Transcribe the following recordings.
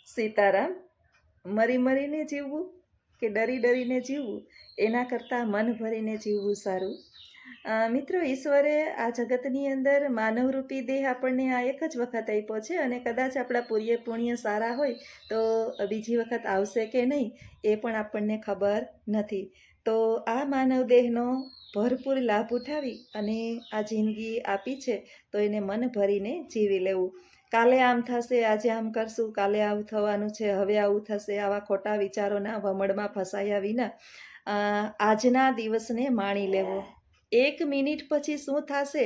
સીતારામ. મરી મરીને જીવવું કે ડરી ડરીને જીવવું એના કરતાં મન ભરીને જીવવું સારું. મિત્રો, ઈશ્વરે આ જગતની અંદર માનવરૂપી દેહ આપણને આ એક જ વખત આપ્યો છે અને કદાચ આપણા પુણ્ય સારા હોય તો બીજી વખત આવશે કે નહીં એ પણ આપણને ખબર નથી. તો આ માનવ દેહનો ભરપૂર લાભ ઉઠાવી અને આ જિંદગી આપી છે તો એને મન ભરીને જીવી લેવું. કાલે આમ થશે, આજે આમ કરશું, કાલે આવું થવાનું છે, હવે આવું થશે, આવા ખોટા વિચારોના વમળમાં ફસાયા વિના આજના દિવસને માણી લેવો. 1 મિનિટ પછી શું થશે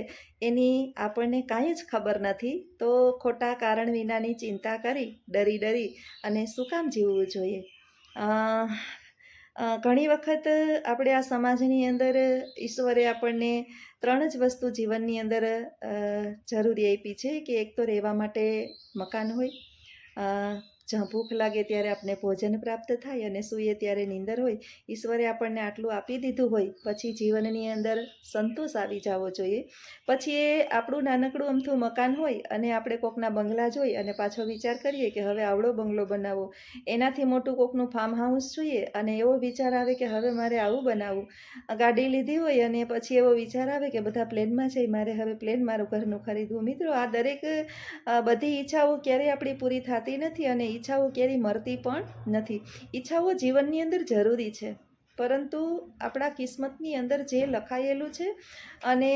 એની આપણને કાંઈ જ ખબર નથી. તો ખોટા કારણ વિનાની ચિંતા કરી ડરી ડરી અને શું કામ જીવવું જોઈએ? ઘણી વખત આપણે આ સમાજની અંદર ઈશ્વરે આપણને 3 જ વસ્તુ જીવનની અંદર જરૂરી આપી છે કે એક તો રહેવા માટે મકાન હોય, જ્યાં ભૂખ લાગે ત્યારે આપણને ભોજન પ્રાપ્ત થાય અને સૂઈએ ત્યારે નીંદર હોય. ઈશ્વરે આપણને આટલું આપી દીધું હોય પછી જીવનની અંદર સંતોષ આવી જવો જોઈએ. પછી એ આપણું નાનકડું અમથું મકાન હોય અને આપણે કોકના બંગલા જોઈ અને પાછો વિચાર કરીએ કે હવે આવડો બંગલો બનાવવો, એનાથી મોટું કોકનું ફાર્મ હાઉસ જોઈએ અને એવો વિચાર આવે કે હવે મારે આવું બનાવવું. ગાડી લીધી હોય અને પછી એવો વિચાર આવે કે બધા પ્લેનમાં છે, મારે હવે પ્લેન મારું ઘરનું ખરીદવું. મિત્રો, આ બધી ઈચ્છાઓ ક્યારેય આપણી પૂરી થતી નથી અને ઈચ્છાઓ ક્યારેય મરતી પણ નથી. ઈચ્છાઓ જીવનની અંદર જરૂરી છે, પરંતુ આપણા કિસ્મતની અંદર જે લખાયેલું છે અને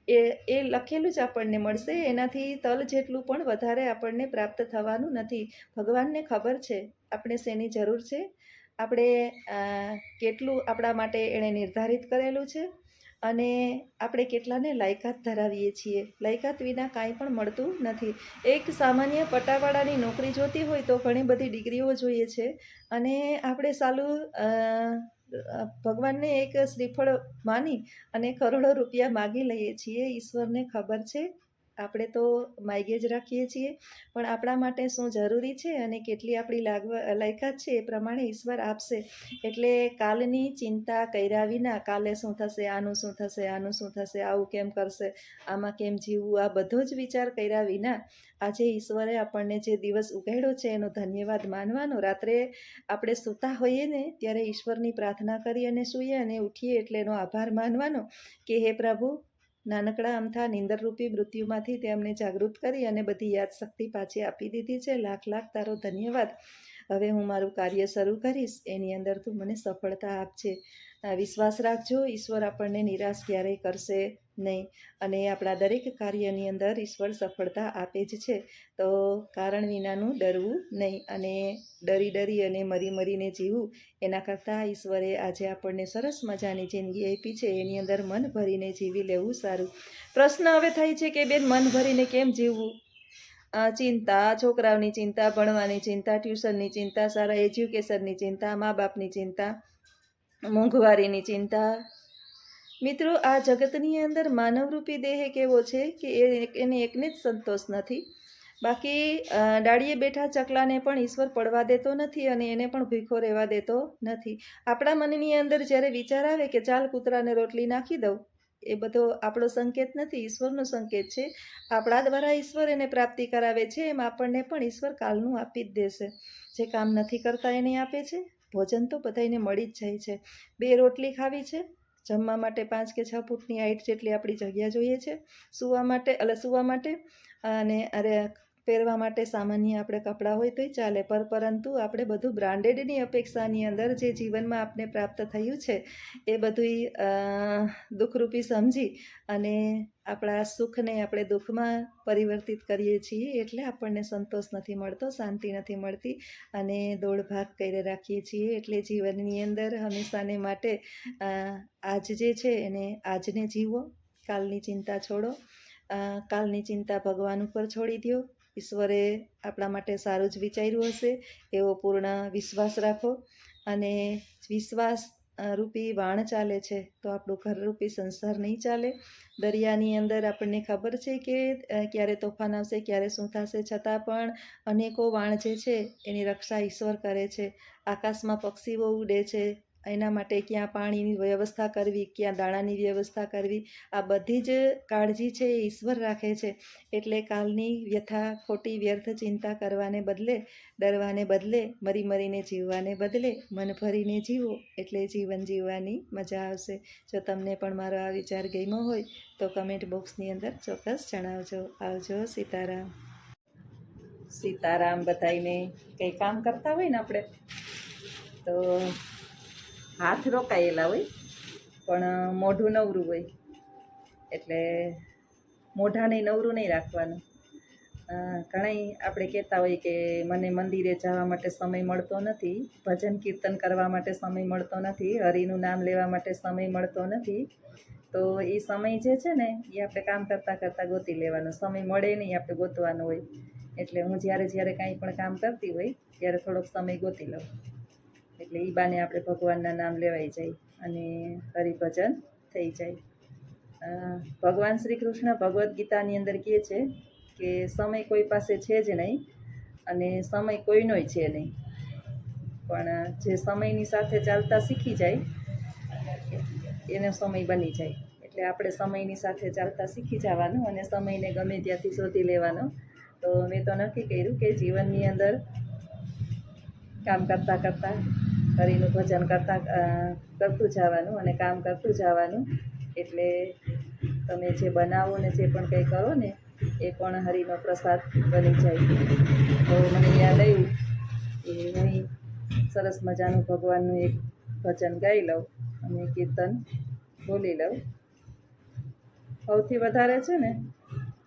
એ લખેલું જ આપણને મળશે. એનાથી તલ જેટલું પણ વધારે આપણને પ્રાપ્ત થવાનું નથી. ભગવાનને ખબર છે આપણે શેની જરૂર છે, આપણે કેટલું આપણા માટે એણે નિર્ધારિત કરેલું છે અને આપણે કેટલાને લાયકાત ધરાવીએ છીએ. લાયકાત વિના કાંઈ પણ મળતું નથી. એક સામાન્ય પટાવાળાની નોકરી જોતી હોય તો ઘણી બધી ડિગ્રીઓ જોઈએ છે અને આપણે સાલું ભગવાનને એક શ્રીફળ માની અને કરોડો રૂપિયા માગી લઈએ છીએ. ઈશ્વરને ખબર છે આપણે તો માગ્યે જ રાખીએ છીએ, પણ આપણા માટે શું જરૂરી છે અને કેટલી આપણી લાયકાત છે એ પ્રમાણે ઈશ્વર આપશે. એટલે કાલની ચિંતા કર્યા વિના કાલે શું થશે, આનું શું થશે, આનું શું થશે, આવું કેમ કરશે, આમાં કેમ જીવવું, આ બધો જ વિચાર કર્યા વિના આજે ઈશ્વરે આપણને જે દિવસ ઉગાડ્યો છે એનો ધન્યવાદ માનવાનો. રાત્રે આપણે સૂતા હોઈએ ને ત્યારે ઈશ્વરની પ્રાર્થના કરી અને સૂઈએ અને ઉઠીએ એટલે એનો આભાર માનવાનો કે હે પ્રભુ, નાનકડા અમથા નિંદરરૂપી મૃત્યુમાંથી તેમને જાગૃત કરી અને બધી યાદશક્તિ પાછી આપી દીધી છે. લાખ લાખ તારો ધન્યવાદ. હવે હું મારું કાર્ય શરૂ કરીશ, એની અંદર તું મને સફળતા આપજે. વિશ્વાસ રાખજો, ઈશ્વર આપણને નિરાશ ક્યારેય કરશે નહીં અને આપણા દરેક કાર્યની અંદર ઈશ્વર સફળતા આપે જ છે. તો કારણ વિનાનું ડરવું નહીં અને ડરી ડરી અને મરી મરીને જીવવું એના કરતાં ઈશ્વરે આજે આપણને સરસ મજાની જિંદગી આપી છે, એની અંદર મન ભરીને જીવી લેવું સારું. પ્રશ્ન હવે થાય છે કે બેન, મન ભરીને કેમ જીવવું? ચિંતા, છોકરાઓની ચિંતા, ભણવાની ચિંતા, ટ્યુશનની ચિંતા, સારા એજ્યુકેશનની ચિંતા, મા બાપની ચિંતા, મોંઘવારીની ચિંતા. મિત્રો, આ જગતની અંદર માનવરૂપી દેહ એક એવો છે કે એને એકને જ સંતોષ નથી. બાકી ડાળીએ બેઠા ચકલાને પણ ઈશ્વર પડવા દેતો નથી અને એને પણ ભીખો રહેવા દેતો નથી. આપણા મનની અંદર જ્યારે વિચાર આવે કે ચાલ કૂતરાને રોટલી નાખી દઉં, એ બધો આપણો સંકેત નથી, ઈશ્વરનો સંકેત છે. આપણા દ્વારા ઈશ્વર એને પ્રાપ્તિ કરાવે છે, એમ આપણને પણ ઈશ્વર કાલનું આપી જ દેશે. જે કામ નથી કરતા એને આપે છે. ભોજન તો બધાને મળી જ જાય છે. 2 રોટલી ખાવી છે, જમવા માટે 5 કે 6 ફૂટની હાઈટ જેટલી આપણી જગ્યા જોઈએ છે, સૂવા માટે અને પહેરવા માટે સામાન્ય આપણે કપડાં હોય તોય ચાલે, પરંતુ આપણે બધું બ્રાન્ડેડની અપેક્ષાની અંદર જે જીવનમાં આપણે પ્રાપ્ત થયું છે એ બધું દુઃખરૂપી સમજી અને આપણા સુખને આપણે દુઃખમાં પરિવર્તિત કરીએ છીએ. એટલે આપણને સંતોષ નથી મળતો, શાંતિ નથી મળતી અને દોડભાગ કરી રાખીએ છીએ. એટલે જીવનની અંદર હંમેશાને માટે આજ જે છે એને આજને જીવો, કાલની ચિંતા છોડો. કાલની ચિંતા ભગવાન ઉપર છોડી દો. ઈશ્વરે આપણા માટે સારું જ વિચાર્યું હશે એવો પૂર્ણ વિશ્વાસ રાખો અને વિશ્વાસ રૂપી વાણ ચાલે છે તો આપણું ઘરરૂપી સંસાર નહીં ચાલે. દરિયાની અંદર આપણને ખબર છે કે ક્યારે તોફાન આવશે, ક્યારે શું થશે, છતાં પણ અનેકો વાણ જે છે એની રક્ષા ઈશ્વર કરે છે. આકાશમાં પક્ષીઓ ઉડે છે, એના માટે ક્યાં પાણીની વ્યવસ્થા કરવી, ક્યાં દાણાની વ્યવસ્થા કરવી, આ બધી જ કાળજી છે એ ઈશ્વર રાખે છે. એટલે કાલની વ્યથા, ખોટી વ્યર્થ ચિંતા કરવાને બદલે, ડરવાને બદલે, મરી મરીને જીવવાને બદલે મન ભરીને જીવો એટલે જીવન જીવવાની મજા આવશે. જો તમને પણ મારો આ વિચાર ગમ્યો હોય તો કમેન્ટ બોક્સની અંદર ચોક્કસ જણાવજો. આવજો. સીતારામ. સીતારામ. બધાઈને કંઈ કામ કરતા હોય ને આપણે તો હાથ રોકાયેલા હોય પણ મોઢું નવરું હોય, એટલે મોઢાને નવરું નહીં રાખવાનું. ઘણાય આપણે કહેતા હોય કે મને મંદિરે જવા માટે સમય મળતો નથી, ભજન કીર્તન કરવા માટે સમય મળતો નથી, હરિનું નામ લેવા માટે સમય મળતો નથી. તો એ સમય જે છે ને એ આપણે કામ કરતાં કરતાં ગોતી લેવાનો. સમય મળે નહીં, આપણે ગોતવાનો હોય. એટલે હું જ્યારે કાંઈ પણ કામ કરતી હોય ત્યારે થોડોક સમય ગોતી લઉં, એટલે એ બાને આપણે ભગવાનના નામ લેવાઈ જાય અને હરિભજન થઈ જાય. ભગવાન શ્રી કૃષ્ણ ભગવદ્ ગીતાની અંદર કહે છે કે સમય કોઈ પાસે છે જ નહીં અને સમય કોઈનોય છે નહીં, પણ જે સમયની સાથે ચાલતા શીખી જાય એનો સમય બની જાય. એટલે આપણે સમયની સાથે ચાલતા શીખી જવાનું અને સમયને ગમે ત્યાંથી શોધી લેવાનો. તો મેં તો નક્કી કર્યું કે જીવનની અંદર કામ કરતાં કરતાં હરિનું ભજન કરતું જવાનું અને કામ કરતું જવાનું. એટલે તમે જે બનાવો ને જે પણ કંઈ કરો ને એ પણ હરિનો પ્રસાદ બની જાય. તો મને યાદ આવ્યું કે હું સરસ મજાનું ભગવાનનું એક ભજન ગાઈ લઉં અને કીર્તન બોલી લઉં. સૌથી વધારે છે ને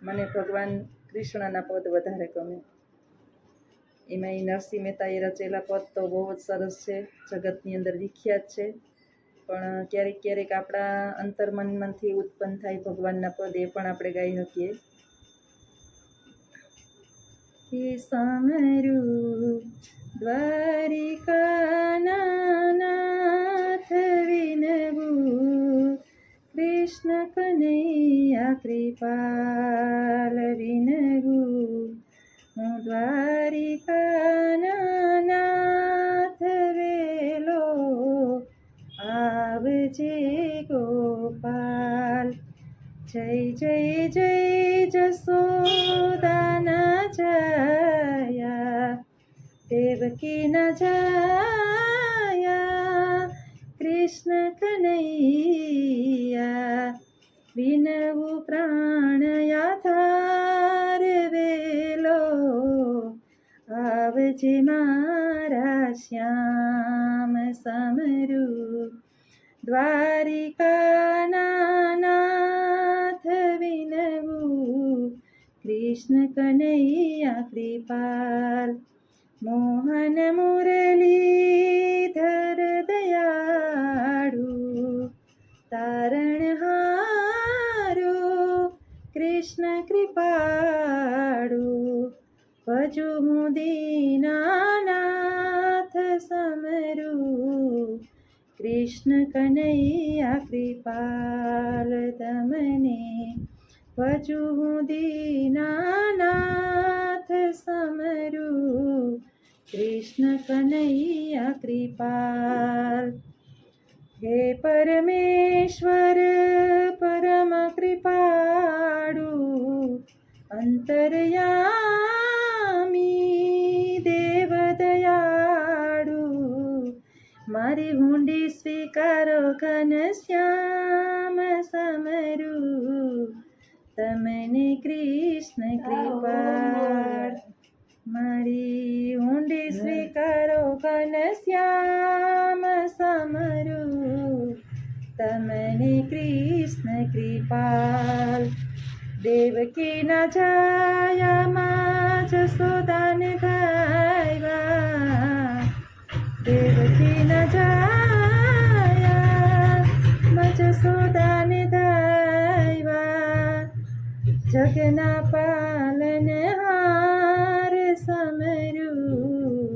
મને ભગવાન કૃષ્ણના પદ વધારે ગમે. એમાં નરસિંહ મહેતાએ રચેલા પદ તો બહુ જ સરસ છે, જગતની અંદર વિખ્યાત છે. પણ ક્યારેક ક્યારેક આપણા અંતર્મનમાંથી ઉત્પન્ન થાય ભગવાનના પદ, એ પણ આપણે ગાઈ શકીએ. હે સામરું દ્વારિકાના નાથ વિનવું, કૃષ્ણ કનૈયા કૃપાલ વિનવું. હું દ્વારિકાના નાથ વેલો, આવજે ગોપાલ. જય જય જય જસોદાના જયા, દેવકીના જયા, કૃષ્ણ કનૈયા વિનવું પ્રાણ યાધાર વેલો, આવજે મારા શ્યામ સમરું. દ્વારિકાના નાથ વિનવું, કૃષ્ણ કનૈયા કૃપાલ. મોહન મુરલીધર દયાળુ, તારણહારો કૃષ્ણ કૃપાળુ. ભજુ હું દીનાનાથ સમરું, કૃષ્ણ કનૈયા કૃપાલ. તમને ભજુ હું દીનાનાથ સમરું, કૃષ્ણ કનૈયા કૃપાલ. હે પરમેશ્વર પરમ કૃપાળુ, અંતર્યામી દેવ દયાળુ. મારી હુંડી સ્વીકારો ઘનશ્યામ સમરું, તમને કૃષ્ણ કૃપાળ. મારી હુંડી સ્વીકારો ઘનશ્યામ સમરું, તમને કૃષ્ણ કૃપાલ. દેવકીના છાયામાં જસોદાને ધાયવા, દેવકીના છાયામાં જસોદાને ધાયવા. જગના પાલનહાર સમરું,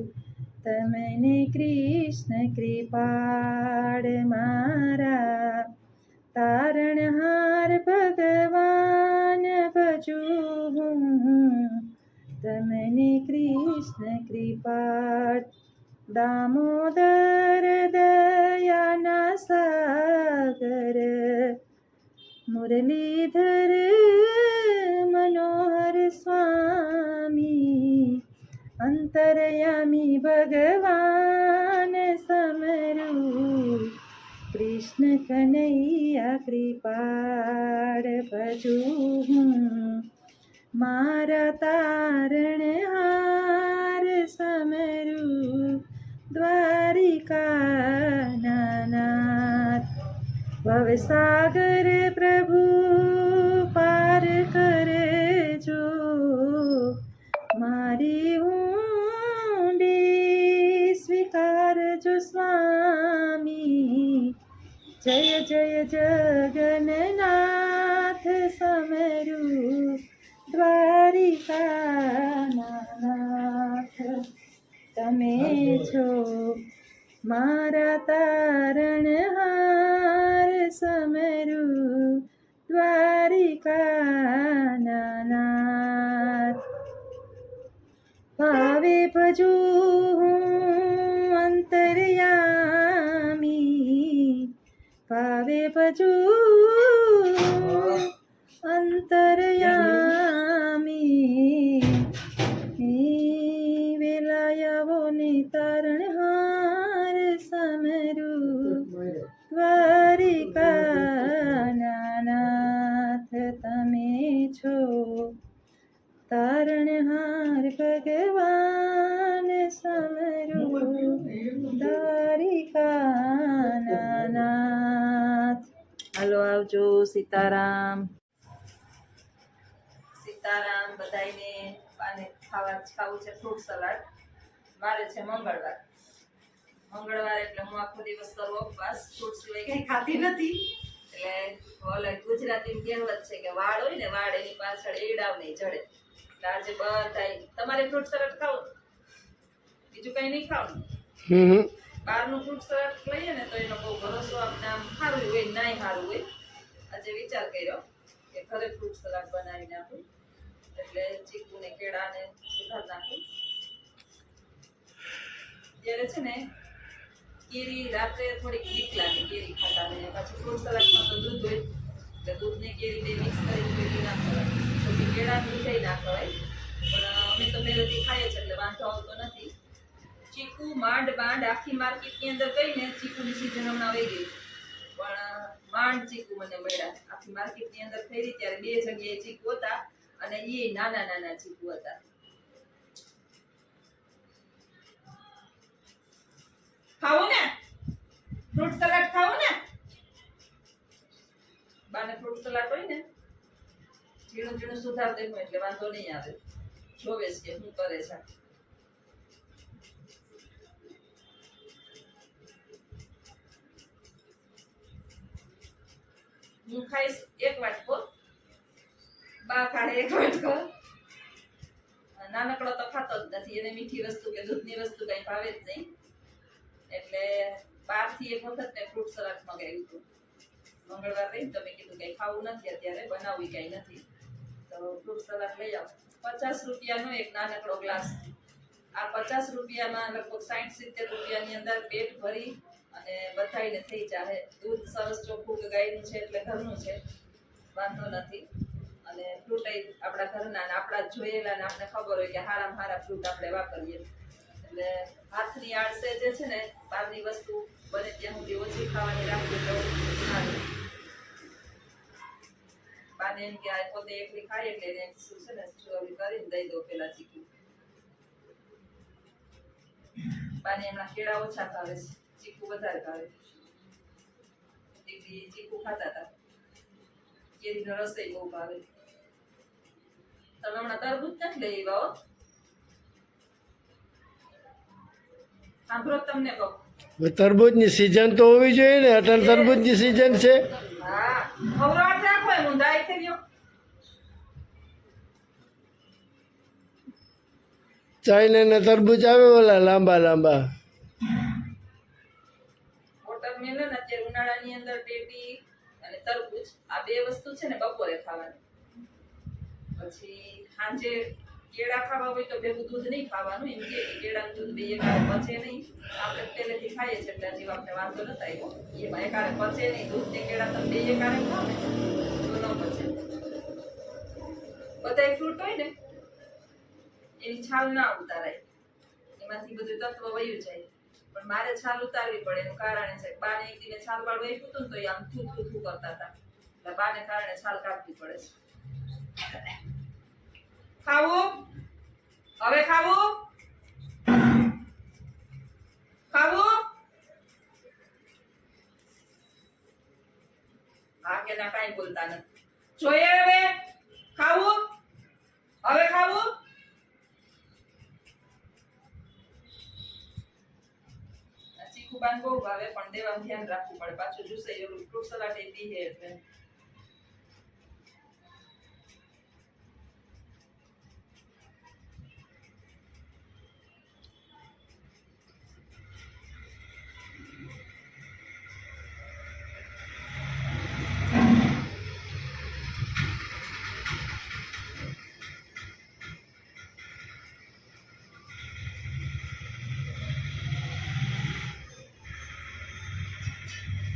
તમને કૃષ્ણ કૃપાળ. મારા તારણહાર ભગવાન ભજુ હું, તમને કૃષ્ણ કૃપાળ. દામોદર દયાના સાગર મુરલીધર મનોહર સ્વામી અંતરયામી ભગવાન સમરું કૃષ્ણ કનૈયા કૃપાળ ભજું હું મારા તારણહાર સમરું દ્વારિકા નાથ ભવસાગર પ્રભુ પાર કરજો મારી ઊંડી સ્વીકારજો સ્વામી જય જય જગન્નાથ સમરું દ્વારિકાનાથ તમે છો મારા તારણહાર સમરું દ્વારિકાનાથ ભાવે ભજું હું અંતરયામી ભાવે ભજું અંતરયામી વેલાયાવો ને તારણહાર સમરું દ્વારિકાનાથ તમે છો તારણહાર ભગવાન સમરું દ્વારિકાનાથ હાલો આવજો સીતારામ સીતારામ બધાયને અને ખાવું છે ફ્રૂટ સલાડ મારે છે મંગળવાર એટલે હું આખો દિવસ કરું ઉપવાસ ફ્રૂટ સિવાય કઈ ખાતી નથી એટલે ઓલે ગુજરાતી કહેવત છે કે વાળ હોય ને વાળ એની પાછળ એડાવ નહીં જડે એટલે આજે બધા તમારે ફ્રૂટ સલાડ ખાવું બીજું કઈ નહીં ખાવું બહારનું ફ્રૂટ સલાડ લઈએ ને તો એનો બહુ ભરોસો આપણે આમ સારું હોય નાય સારું હોય આજે વિચાર કર્યો કે ઘરે ફ્રૂટ સલાડ બનાવી નાખું એટલે ચીકુ ને કેળા ને સુધાર નાખું ત્યારે છે ને કેરી રાત્રે થોડીક બીક લાગે કેરી ખાતા ને પાછું ફ્રૂટ સલાડમાં તો દૂધ હોય એટલે દૂધ ને કેરી બે મિક્સ કરીને કેરી ના ખવાય પછી કેળા મીઠાઈ ના ખવાય પણ અમે તો પહેલેથી ખાઈએ છીએ એટલે વાંધો આવતો નથી ચીકુ માંડ આખી માર્કેટની અંદર ગઈ ને ચીકુની સીઝન હમણાં વહી ગઈ પણ માંડ ચીકુ મને મળ્યા આખી માર્કેટની અંદર ફેરી ત્યારે બે જગ્યાએ ચીકુ હતા અને એ નાના ચીકુ હતા ખાવું ને ફ્રૂટ સલાડ ખાવું ને બાને ફ્રૂટ સલાડ હોય ને ઝીણું સુધાર દેવું એટલે વાંધો નહીં આવે જોવે છે શું કરે છે હું ખાઈશ એક વાટકો બા ખાડે એક વાટકો નાનકડો તો ખાતો જ નથી એને મીઠી વસ્તુ કે દૂધની વસ્તુ કઈ ભાવે જ નહીં એટલે બહારથી એક વખત મેં ફ્રૂટ સલાડ મંગાવ્યું હતું મંગળવાર રહી તો મેં કીધું કઈ ખાવું નથી અત્યારે બનાવવું કઈ નથી તો ફ્રૂટ સલાડ લઈ આવો 50 રૂપિયાનો એક નાનકડો ગ્લાસ આ 50 રૂપિયામાં લગભગ 60-70 રૂપિયાની અંદર પેટ ભરી અને બધાઈને થઈ જાય દૂધ સરસ ચોખ્ખું ગાયનું છે એટલે ઘરનું છે વાંધો નથી અને ફ્રૂટ આપણા ઘરના આપણા જોયેલા ને આપણે ખબર હોય કે હારામાં હારા ફ્રૂટ આપણે વાપરીએ એટલે હાથની આડસે જે છે ને બહારની વસ્તુ બને ત્યાં સુધી ઓછી ખાવાની રાખવી તો સારું બાને એમ કે આ પોતે એકલી ખાય એટલે એને શું છે ને ચોરી કરીને દઈ દો પેલા ચીકુ બાને એમના કેળા ઓછા ભાવે છે ચીકુ વધારે ભાવે દીકરી ચીકુ ખાતા હતા કેરીનો રસોઈ બહુ ભાવે તમે હમણાં તરબૂચ નથી લઈ આવ્યા સાંભળો તમને કહું તરબૂચની સીઝન તો હોવી જોઈએ ને અટલ તરબૂચની સીઝન છે હા ખવરાટ રાખો હું દાઈ થઈ ગયો ચાઇના તરબૂચ આવે ઓલા લાંબા વોટરમેલન અત્યારે ઉનાળાની અંદર ટેટી અને તરબૂચ આ બે વસ્તુ છે ને બપોરે ખાવાની પછી સાંજે કેળા ખાવા હોય તો ભેગું દૂધ નહીં ખાવાનું, એમ કે કેળાનું દૂધ બે એકારે પચે નહીં. આપણે પહેલેથી ખાઈએ છીએ એટલે હજી આપણે વાંધો નથી આવ્યો. એમાં એકારે પચે નહીં, દૂધ ને કેળા તમે બે એકારે ખાઓ ને તો ન પચે. બધા ફ્રૂટ હોય ને એની છાલ ના ઉતારાય, એમાંથી બધું તત્વ વયું જાય. પણ મારે છાલ ઉતારવી પડે, એનું કારણ છે બાને એક દિને છાલ વાળું આપ્યું હતું ને તો એ આમ થૂ થૂ થૂ કરતા હતા, એટલે બાને કારણે છાલ કાઢવી પડે છે. ખાવું હવે ખાવું ખાવું હા કે ના કાંઈ બોલતા નથી. જોઈએ હવે ખાવું હવે ખાવું. ચીકુબાન બહુ ભાવે પણ દેવાનું ધ્યાન રાખવું પડે, પાછું જુસે એલું ફ્રૂટ સલાડ એ પીએ એટલે.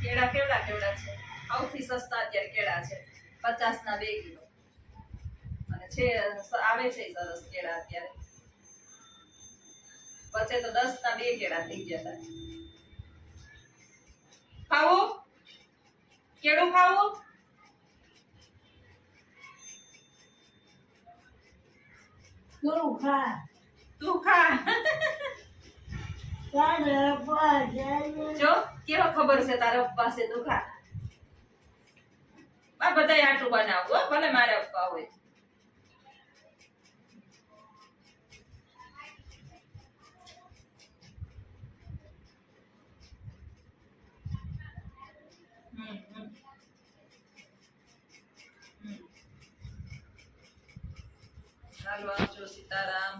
કેળા કેવડા કેવડા છે, સૌથી સસ્તા અત્યારે કેળા છે, 50 ના 2 કિલો. અને છે આવે છે સરસ કેળા અત્યારે. પછી તો 10 ના 2 કેળા થઈ ગયા હતા. ખાવું કેળું ખાવું તું ખા તું ખા. તારે પાસે જો કેવા ખબર છે તારા પપ્પા છે, તું ખા. આ બધાય આટલું બનાવું હો, ભલે મારા પપ્પા હોય. હાલો આવજો, સીતારામ.